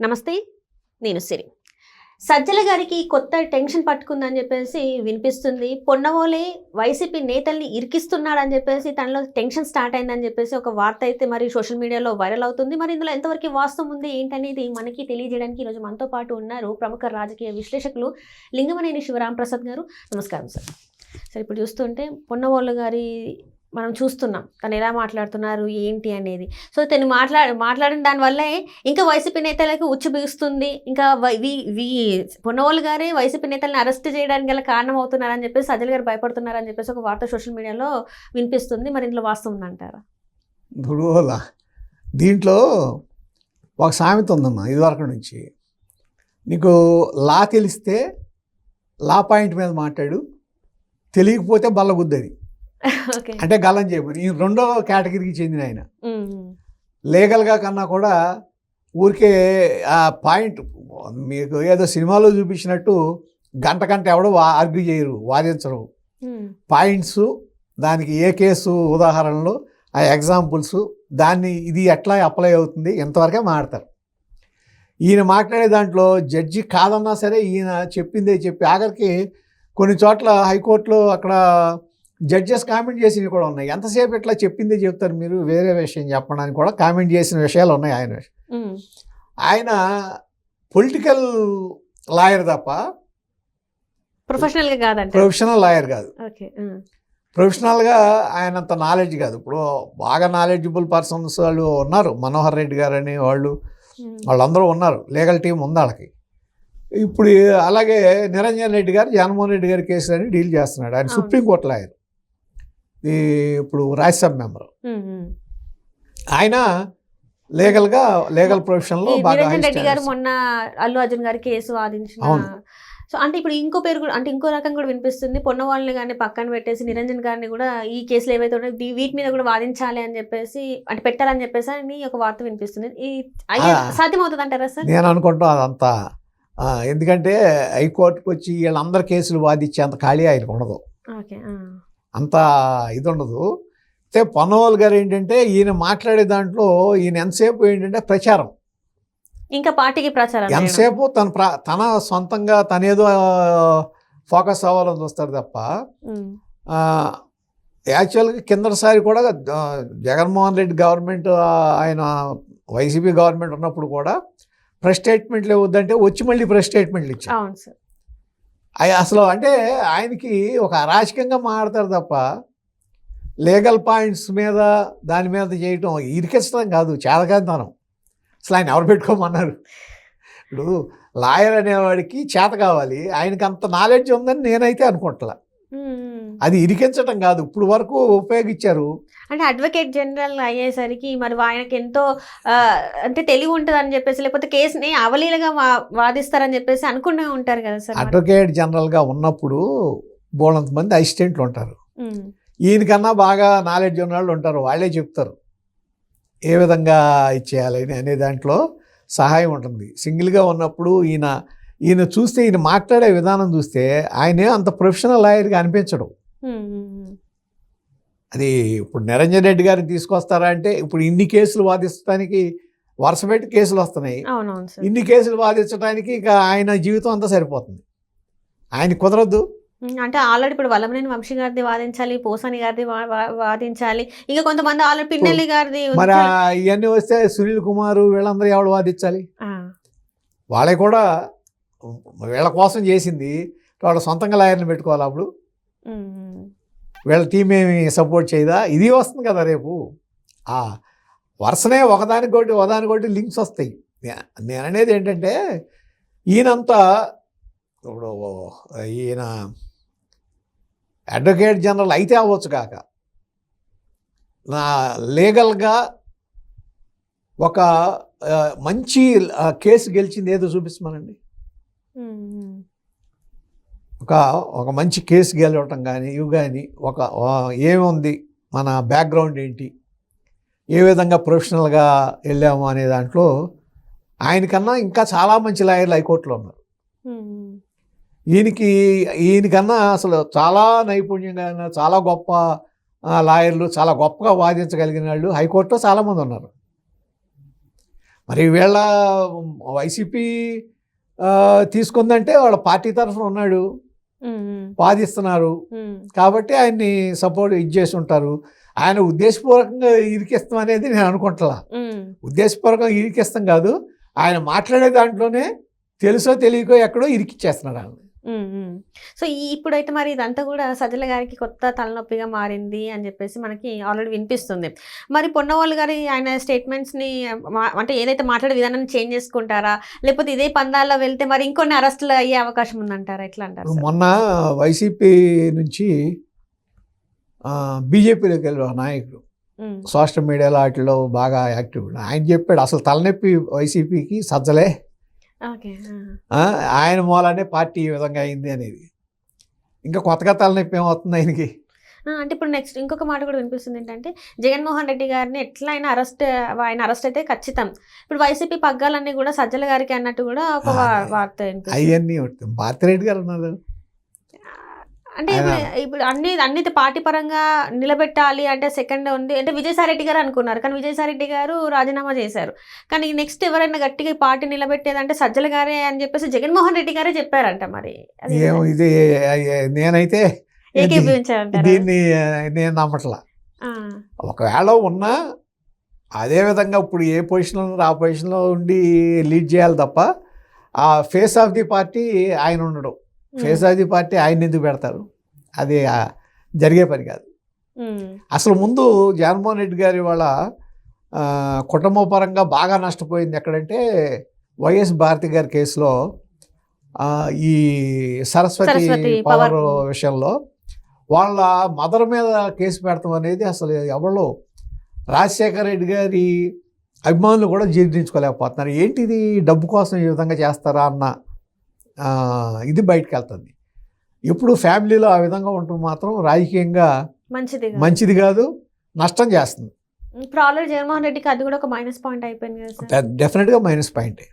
నమస్తే. నేను సిరి. సజ్జల గారికి కొత్త టెన్షన్ పట్టుకుందని చెప్పేసి వినిపిస్తుంది. పొన్నవోలే వైసీపీ నేతల్ని ఇరికిస్తున్నాడని చెప్పేసి తనలో టెన్షన్ స్టార్ట్ అయిందని చెప్పేసి ఒక వార్త అయితే మరి సోషల్ మీడియాలో వైరల్ అవుతుంది. మరి ఇందులో ఎంతవరకు వాస్తవం ఉంది ఏంటనేది మనకి తెలియజేయడానికి ఈరోజు మనతో పాటు ఉన్నారు ప్రముఖ రాజకీయ విశ్లేషకులు లింగమనేని శివరామప్రసాద్ గారు. నమస్కారం సార్. సార్, ఇప్పుడు చూస్తుంటే పొన్నవోలు గారి మనం చూస్తున్నాం తను ఎలా మాట్లాడుతున్నారు ఏంటి అనేది. సో తను మాట్లాడిన దానివల్లే ఇంకా వైసీపీ నేతలకు ఉచ్చు బిగుస్తుంది. ఇంకా పొన్నవోలు గారే వైసీపీ నేతలను అరెస్ట్ చేయడానికి గల కారణం అవుతున్నారని చెప్పేసి సజ్జల గారు భయపడుతున్నారని చెప్పేసి ఒక వార్త సోషల్ మీడియాలో వినిపిస్తుంది. మరి ఇందులో వాస్తవం ఉందంటారా? దీంట్లో ఒక సామెత ఉందమ్మా ఇదివరకు నుంచి. నీకు లా తెలిస్తే లా పాయింట్ మీద మాట్లాడు, తెలియకపోతే బల్లగుద్దది. అంటే గల్లం చేయమని. ఈ రెండో కేటగిరీకి చెందిన ఆయన. లీగల్గా కన్నా కూడా ఊరికే ఆ పాయింట్ మీకు ఏదో సినిమాలో చూపించినట్టు గంట ఎవడో ఆర్గ్యూ చేయరు, వాదించరు. పాయింట్స్, దానికి ఏ కేసు ఉదాహరణలు, ఆ ఎగ్జాంపుల్స్, దాన్ని ఇది ఎట్లా అప్లై అవుతుంది ఇంతవరకే మాట్లాడతారు. ఈయన మాట్లాడే దాంట్లో జడ్జి కాదన్నా సరే ఈయన చెప్పిందే చెప్పి ఆఖరికి కొన్ని చోట్ల హైకోర్టులో అక్కడ జడ్జెస్ కామెంట్ చేసినవి కూడా ఉన్నాయి. ఎంతసేపు ఇట్లా చెప్పిందే చెప్తారు మీరు, వేరే విషయం చెప్పడానికి కూడా కామెంట్ చేసిన విషయాలు ఉన్నాయి. ఆయన పొలిటికల్ లాయర్ తప్ప ప్రొఫెషనల్ లాయర్ కాదు. ప్రొఫెషనల్గా ఆయన అంత నాలెడ్జ్ కాదు. ఇప్పుడు బాగా నాలెడ్జబుల్ పర్సన్స్ వాళ్ళు ఉన్నారు, మనోహర్ రెడ్డి గారు అని వాళ్ళందరూ ఉన్నారు, లీగల్ టీం ఉంది వాళ్ళకి. ఇప్పుడు అలాగే నిరంజన్ రెడ్డి గారు జగన్మోహన్ రెడ్డి గారి కేసులని డీల్ చేస్తున్నాడు. ఆయన సుప్రీంకోర్టు లాయర్, ఇప్పుడు రాజ్యసభ మెంబరు. ఆయన లీగల్ ప్రొఫెషన్లో బాగా. రెడ్డి గారు మొన్న అల్లు అర్జున్ గారి కేసు వాదించిన. సో అంటే ఇప్పుడు ఇంకో పేరు కూడా, అంటే ఇంకో రకం కూడా వినిపిస్తుంది. పొన్నవాళ్ళని కానీ పక్కన పెట్టేసి నిరంజన్ గారిని కూడా ఈ కేసులు ఏవైతే ఉన్నాయో వీటి మీద కూడా వాదించాలి అని చెప్పేసి, అంటే పెట్టాలని చెప్పేసి అని ఒక వార్త వినిపిస్తుంది. సాధ్యమవుతుంది అంటారా సార్? నేను అనుకుంటాను అదంతా. ఎందుకంటే హైకోర్టుకు వచ్చి వీళ్ళందరి కేసులు వాదించే అంత ఖాళీ ఆయనకు ఉండదు, అంత ఇది ఉండదు. అయితే పొన్నవోలు గారు ఏంటంటే ఈయన మాట్లాడే దాంట్లో ఈయన ఎంతసేపు ఏంటంటే ప్రచారం, ఇంకా పార్టీకి ప్రచారం, ఎంతసేపు తన సొంతంగా తనేదో ఫోకస్ అవ్వాలని చూస్తాడు తప్ప యాక్చువల్గా కిందసారి కూడా జగన్మోహన్ రెడ్డి గవర్నమెంట్, ఆయన వైసీపీ గవర్నమెంట్ ఉన్నప్పుడు కూడా ప్రెస్ స్టేట్మెంట్లు ఇవ్వద్దంటే వచ్చి మళ్ళీ ప్రెస్ స్టేట్మెంట్లు ఇచ్చారు. అసలు అంటే ఆయనకి ఒక అరాచకంగా మాట్లాడతారు తప్ప లీగల్ పాయింట్స్ మీద దాని మీద చేయటం ఇరికించడం కాదు, చేతకాంతనం. అసలు ఆయన ఎవరు పెట్టుకోమన్నారు? ఇప్పుడు లాయర్ అనేవాడికి చేత కావాలి, ఆయనకి అంత నాలెడ్జ్ ఉందని నేనైతే అనుకుంటా. అది ఇరికించటం కాదు, ఇప్పుడు వరకు ఉపయోగించారు. అంటే అడ్వకేట్ జనరల్ అయ్యేసరికి మరి ఆయనకి ఎంతో అంటే తెలివి ఉంటుంది అని చెప్పేసి, లేకపోతే కేసుని అవలీలగా వాదిస్తారని చెప్పేసి అనుకునే ఉంటారు కదా సార్. అడ్వకేట్ జనరల్గా ఉన్నప్పుడు బోలంత మంది అసిస్టెంట్లు ఉంటారు, ఈయనకన్నా బాగా నాలెడ్జ్ ఉన్న వాళ్ళు ఉంటారు. వాళ్ళే చెప్తారు ఏ విధంగా ఇచ్చేయాలని అనే దాంట్లో సహాయం ఉంటుంది. సింగిల్గా ఉన్నప్పుడు ఈయన చూస్తే, ఈయన మాట్లాడే విధానం చూస్తే ఆయనే అంత ప్రొఫెషనల్ లాయర్గా అనిపించడు. అది ఇప్పుడు నిరంజన్ రెడ్డి గారిని తీసుకొస్తారా అంటే, ఇప్పుడు ఇన్ని కేసులు వాదించడానికి వరుస పెట్టి కేసులు వస్తున్నాయి. ఇన్ని కేసులు వాదించడానికి ఇక ఆయన జీవితం అంతా సరిపోతుంది, ఆయన కుదరద్దు. అంటే ఆల్రెడీ ఇప్పుడు వల్లభనేని వంశీ గారిది వాదించాలి, పోసాని గారిది వాదించాలి, ఇంకా కొంతమంది ఆల్రెడీ పిన్నెల్లి గారిది. మరి ఇవన్నీ వస్తే సునీల్ కుమార్ వీళ్ళందరూ ఎవరు వాదించాలి? వాళ్ళే కూడా వీళ్ళ కోసం చేసింది, వాళ్ళ సొంతంగా లాయర్ని పెట్టుకోవాలి. అప్పుడు వీళ్ళ టీం ఏమి సపోర్ట్ చేయదా? ఇది వస్తుంది కదా రేపు. వరుసనే ఒకదానికొకటి లింక్స్ వస్తాయి. నేను అనేది ఏంటంటే ఈయనంతా ఇప్పుడు ఈయన అడ్వకేట్ జనరల్ అయితే అవ్వచ్చు కాక, నా లీగల్గా ఒక మంచి కేసు గెలిచింది ఏదో చూపిస్తామనండి. ఒక మంచి కేసు గెలవటం కానీ ఇవి కానీ ఏముంది, మన బ్యాక్గ్రౌండ్ ఏంటి, ఏ విధంగా ప్రొఫెషనల్గా వెళ్ళాము అనే దాంట్లో ఆయనకన్నా ఇంకా చాలా మంచి లాయర్లు హైకోర్టులో ఉన్నారు. ఈయనకన్నా అసలు చాలా నైపుణ్యంగా, చాలా గొప్ప లాయర్లు, చాలా గొప్పగా వాదించగలిగిన వాళ్ళు హైకోర్టులో చాలామంది ఉన్నారు. మరి వీళ్ళ వైసీపీ తీసుకుందంటే వాళ్ళ పార్టీ తరఫున ఉన్నాడు, వాదిస్తున్నారు కాబట్టి ఆయన్ని సపోర్ట్ చేసి ఉంటారు. ఆయన ఉద్దేశపూర్వకంగా ఇరికిస్తాం అనేది నేను అనుకుంటా. ఉద్దేశపూర్వకంగా ఇరికిస్తాం కాదు, ఆయన మాట్లాడే దాంట్లోనే తెలుసో తెలియకో ఎక్కడో ఇరికిచ్చేస్తున్నారు ఆయన. సో ఇప్పుడైతే మరి ఇదంతా కూడా సజ్జల గారికి కొత్త తలనొప్పిగా మారింది అని చెప్పేసి మనకి ఆల్రెడీ వినిపిస్తుంది. మరి పొన్నవాళ్ళు గారి ఆయన స్టేట్మెంట్స్ని అంటే ఏదైతే మాట్లాడే విధానాన్ని చేంజ్ చేసుకుంటారా, లేకపోతే ఇదే పందాల్లో వెళ్తే మరి ఇంకొన్ని అరెస్టులు అయ్యే అవకాశం ఉందంటారా, ఎట్లా అంటారు? మొన్న వైసీపీ నుంచి బీజేపీలోకి వెళ్ళి ఒక నాయకుడు సోషల్ మీడియాలో వాటిలో బాగా యాక్టివ్, ఆయన చెప్పాడు అసలు తలనొప్పి వైసీపీకి సజ్జలే, ఆయన మూలానే పార్టీ ఈ విధంగా అయింది అనేది. ఇంకా కొత్తగా తలనొప్పి ఏమవుతుంది ఆయనకి? అంటే ఇప్పుడు నెక్స్ట్ ఇంకొక మాట కూడా వినిపిస్తుంది ఏంటంటే, జగన్మోహన్ రెడ్డి గారిని ఎట్లా ఆయన అరెస్ట్ అయితే ఖచ్చితం, ఇప్పుడు వైసీపీ పగ్గాలన్నీ కూడా సజ్జల గారికి అన్నట్టు కూడా ఒక వార్త అవన్నీ భారతిరెడ్డి గారు ఉన్నారు. అంటే ఇప్పుడు అన్ని పార్టీ పరంగా నిలబెట్టాలి అంటే సెకండ్ ఉంది అంటే విజయసాయి రెడ్డి గారు అనుకున్నారు, కానీ విజయసాయి రెడ్డి గారు రాజీనామా చేశారు. కానీ నెక్స్ట్ ఎవరైనా గట్టిగా పార్టీ నిలబెట్టేదంటే సజ్జల గారే అని చెప్పేసి జగన్మోహన్ రెడ్డి గారే చెప్పారంట. మరి ఇది నేనైతే దీన్ని నేను నమ్మట్లా. ఒకవేళ ఉన్నా అదే విధంగా ఇప్పుడు ఏ పొజిషన్లో ఆ పొజిషన్లో ఉండి లీడ్ చేయాలి తప్ప ఆ ఫేస్ ఆఫ్ ది పార్టీ ఆయన ఉండడం. ఫేస్ ఆఫ్ ది పార్టీ ఆయన ఎందుకు పెడతారు? అది జరిగే పని కాదు. అసలు ముందు జగన్మోహన్ రెడ్డి గారి వాళ్ళ కుటుంబపరంగా బాగా నష్టపోయింది ఎక్కడంటే వైఎస్ భారతి గారి కేసులో ఈ సరస్వతి పవర్ విషయంలో వాళ్ళ మదర్ మీద కేసు పెడతాం అనేది అసలు ఎవరో రాజశేఖర రెడ్డి గారి అభిమానులు కూడా జీర్ణించుకోలేకపోతున్నారు. ఏంటిది డబ్బు కోసం ఈ విధంగా చేస్తారా అన్న ఇది బయటకు వెళ్తుంది. ఎప్పుడు ఫ్యామిలీలో ఆ విధంగా ఉంటూ మాత్రం రాజకీయంగా మంచిది కాదు, నష్టం చేస్తుంది. జగన్మోహన్ రెడ్డికి అది కూడా ఒక మైనస్ పాయింట్ అయిపోయింది. డెఫినెట్గా మైనస్ పాయింటే.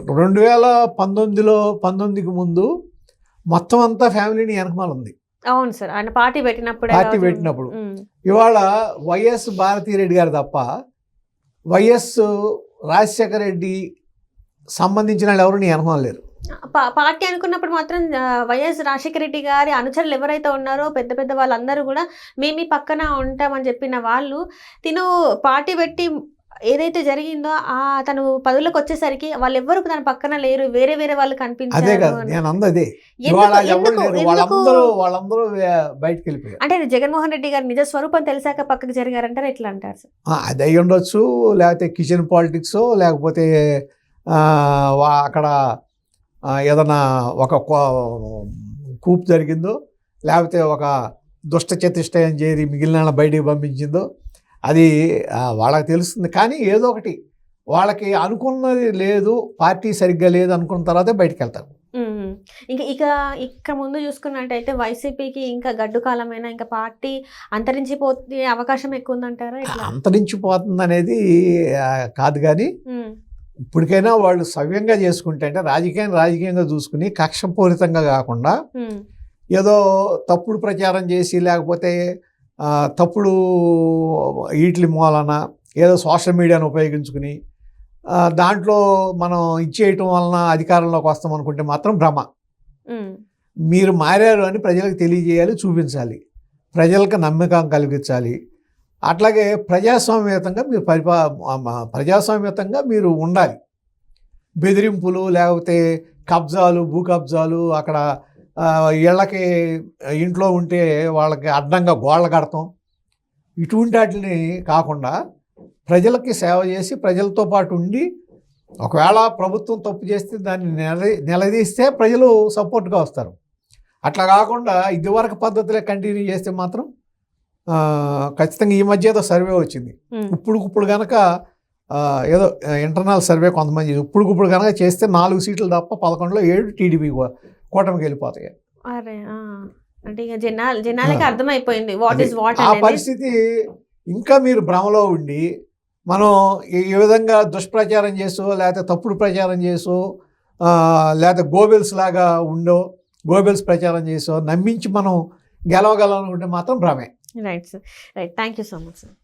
2019కి ముందు మొత్తం అంతా ఫ్యామిలీని వెనకమాల ఉంది. అవును సార్, ఆయన పార్టీ పెట్టినప్పుడు. ఇవాళ వైఎస్ భారతిరెడ్డి గారు తప్ప వైఎస్ రాజశేఖర రెడ్డి సంబంధించిన వాళ్ళు ఎవరు వెనకమాల లేరు. పార్టీ అనుకున్నప్పుడు మాత్రం వైఎస్ రాజశేఖర రెడ్డి గారి అనుచరులు ఎవరైతే ఉన్నారో పెద్ద పెద్ద వాళ్ళందరూ కూడా మేము పక్కన ఉంటామని చెప్పిన వాళ్ళు తిను పార్టీ పెట్టి ఏదైతే జరిగిందో తను పదవులకు వచ్చేసరికి వాళ్ళెవ్వరు తన పక్కన లేరు, వేరే వేరే వాళ్ళు కనిపించారు. అంటే జగన్మోహన్ రెడ్డి గారి నిజ స్వరూపం తెలిసాక పక్కకు జరిగారంటారు, ఎట్లా అంటారు సార్? అది అయ్యి ఉండొచ్చు, లేకపోతే కిచెన్ పాలిటిక్స్, లేకపోతే అక్కడ ఏదైనా ఒక కూపు జరిగిందో, లేకపోతే ఒక దుష్ట చతుష్టయం చేరి మిగిలిన బయటికి పంపించిందో అది వాళ్ళకి తెలుస్తుంది. కానీ ఏదో ఒకటి వాళ్ళకి అనుకున్నది లేదు, పార్టీ సరిగ్గా లేదు అనుకున్న తర్వాతే బయటకు వెళ్తారు. ఇక ముందు చూసుకున్నట్టయితే వైసీపీకి ఇంకా గడ్డు కాలమైనా ఇంకా పార్టీ అంతరించిపోతే అవకాశం ఎక్కువ ఉందంటారా? అంతరించిపోతుంది అనేది కాదు, కానీ ఇప్పటికైనా వాళ్ళు సవ్యంగా చేసుకుంటే అంటే రాజకీయంగా చూసుకుని కక్షపూరితంగా కాకుండా ఏదో తప్పుడు ప్రచారం చేసి లేకపోతే తప్పుడు వీటి మూలన ఏదో సోషల్ మీడియాను ఉపయోగించుకుని దాంట్లో మనం ఇచ్చేయటం వలన అధికారంలోకి వస్తాం అనుకుంటే మాత్రం భ్రమ. మీరు మారారు అని ప్రజలకు తెలియజేయాలి, చూపించాలి, ప్రజలకు నమ్మకం కలిగించాలి. అట్లాగే ప్రజాస్వామ్యతంగా మీరు ఉండాలి. బెదిరింపులు లేకపోతే కబ్జాలు, భూ కబ్జాలు, అక్కడ ఇళ్ళకి ఇంట్లో ఉంటే వాళ్ళకి అడ్డంగా గోళ్ళ కడతాం, ఇటువంటి వాటిని కాకుండా ప్రజలకి సేవ చేసి ప్రజలతో పాటు ఉండి ఒకవేళ ప్రభుత్వం తప్పు చేస్తే దాన్ని నిలదీస్తే ప్రజలు సపోర్ట్గా వస్తారు. అట్లా కాకుండా ఇదివరకు పద్ధతులే కంటిన్యూ చేస్తే మాత్రం ఖచ్చితంగా ఈ మధ్య ఏదో సర్వే వచ్చింది, ఇప్పుడు కనుక ఏదో ఇంటర్నల్ సర్వే కొంతమంది ఇప్పుడు కనుక చేస్తే 4 సీట్లు తప్ప 11లో 7 టీడీపీ కూటమికి వెళ్ళిపోతాయి. అంటే ఇక జనాలకి అర్థమైపోయింది వాట్ ఇస్ వాట్. ఆ పరిస్థితి ఇంకా మీరు భ్రమలో ఉండి మనం ఈ విధంగా దుష్ప్రచారం చేసో లేకపోతే తప్పుడు ప్రచారం చేసో లేకపోతే గోబెల్స్ లాగా గోబెల్స్ ప్రచారం చేసో నమ్మించి మనం గెలవగలం అనుకుంటే మాత్రం భ్రమే. Right sir, right. Thank you so much sir.